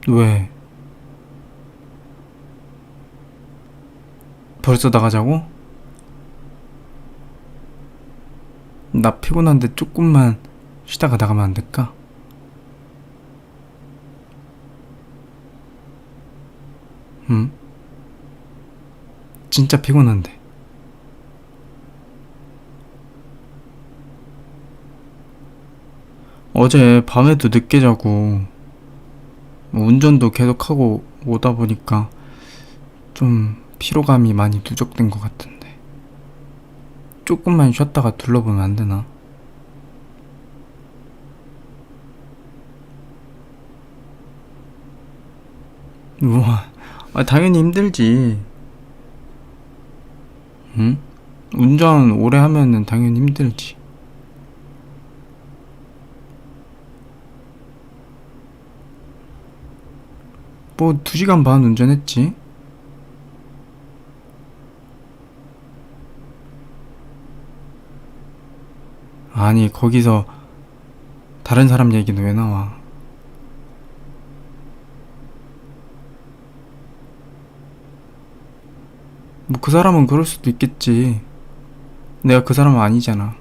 왜? 벌써 나가자고? 나 피곤한데 조금만 쉬다가 나가면 안 될까? 응? 진짜 피곤한데. 어제 밤에도 늦게 자고 운전도 계속하고 오다 보니까 좀 피로감이 많이 누적된 것 같은데 조금만 쉬었다가 둘러보면 안 되나? 우와, 당연히 힘들지. 응? 운전 오래 하면은 당연히 힘들지. 뭐 2시간 반 운전했지? 아니 거기서 다른 사람 얘기는 왜 나와? 뭐 그 사람은 그럴 수도 있겠지. 내가 그 사람은 아니잖아.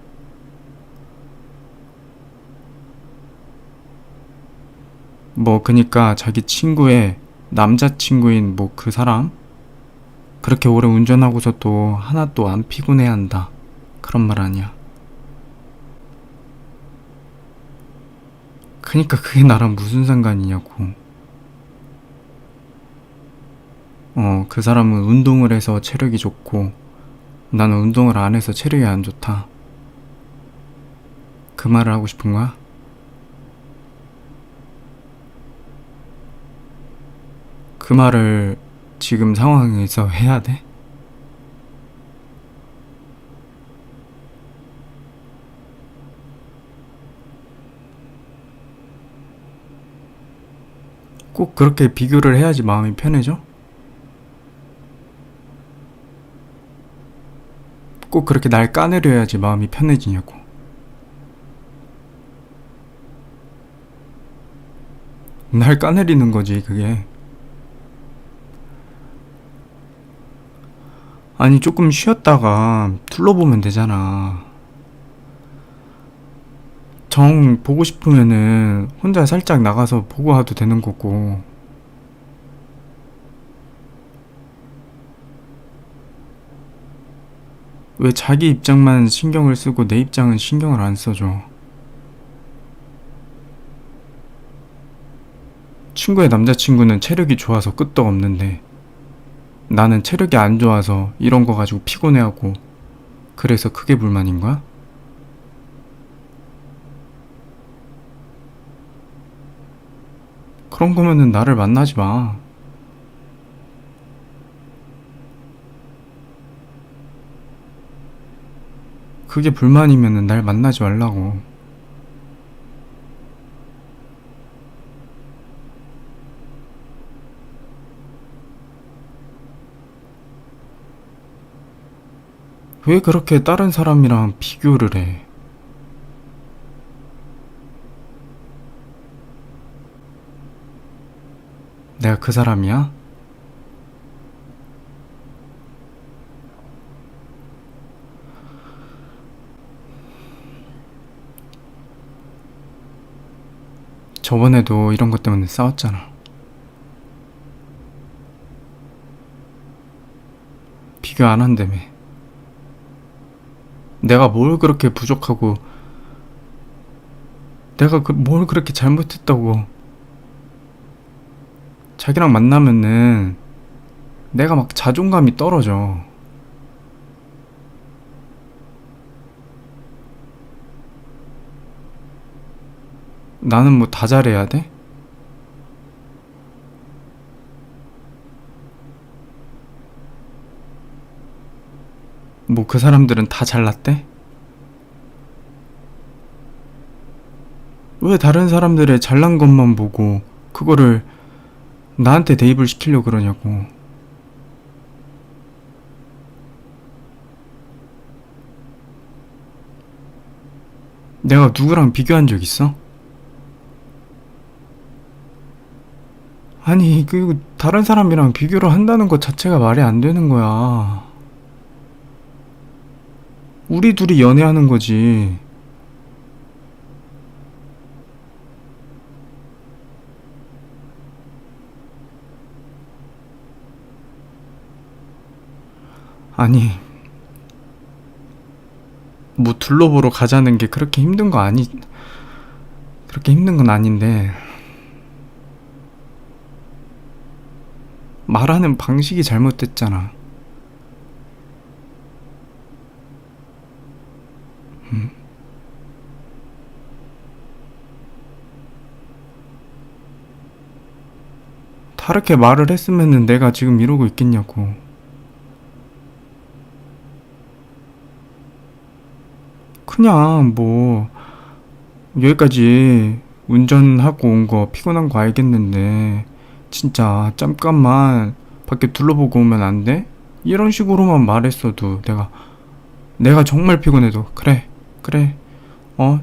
뭐 그니까 자기 친구의 남자친구인 뭐 그 사람? 그렇게 오래 운전하고서도 하나도 안 피곤해 한다. 그런 말 아니야. 그니까 그게 나랑 무슨 상관이냐고. 그 사람은 운동을 해서 체력이 좋고 나는 운동을 안 해서 체력이 안 좋다. 그 말을 하고 싶은 거야? 그 말을 지금 상황에서 해야 돼? 꼭 그렇게 비교를 해야지 마음이 편해져? 꼭 그렇게 날 까내려야지 마음이 편해지냐고. 날 까내리는 거지, 그게. 아니, 조금 쉬었다가 둘러보면 되잖아. 정 보고 싶으면은 혼자 살짝 나가서 보고 와도 되는 거고. 왜 자기 입장만 신경을 쓰고 내 입장은 신경을 안 써줘. 친구의 남자친구는 체력이 좋아서 끄떡없는데 나는 체력이 안 좋아서 이런 거 가지고 피곤해하고 그래서 그게 불만인 거야? 그런 거면은 나를 만나지 마. 그게 불만이면은 날 만나지 말라고. 왜 그렇게 다른 사람이랑 비교를 해? 내가 그 사람이야? 저번에도 이런 것 때문에 싸웠잖아. 비교 안 한다며. 내가 뭘 그렇게 부족하고 내가 뭘 그렇게 잘못했다고. 자기랑 만나면은 내가 막 자존감이 떨어져. 나는 뭐 다 잘해야 돼? 뭐 그 사람들은 다 잘났대? 왜 다른 사람들의 잘난 것만 보고 그거를 나한테 대입을 시키려고 그러냐고. 내가 누구랑 비교한 적 있어? 아니, 그 다른 사람이랑 비교를 한다는 것 자체가 말이 안 되는 거야. 우리 둘이 연애하는 거지. 아니, 뭐 둘러보러 가자는 게 그렇게 힘든 건 아닌데, 말하는 방식이 잘못됐잖아. 다르게 말을 했으면은 내가 지금 이러고 있겠냐고. 그냥 뭐, 여기까지 운전하고 온 거 피곤한 거 알겠는데, 진짜 잠깐만 밖에 둘러보고 오면 안 돼? 이런 식으로만 말했어도 내가 정말 피곤해도, 그래, 그래,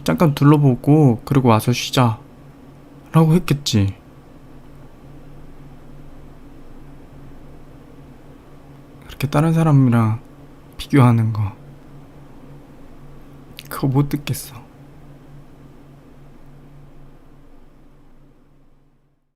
잠깐 둘러보고, 그리고 와서 쉬자. 라고 했겠지. 그렇게 다른 사람이랑 비교하는 거, 그거 못 듣겠어.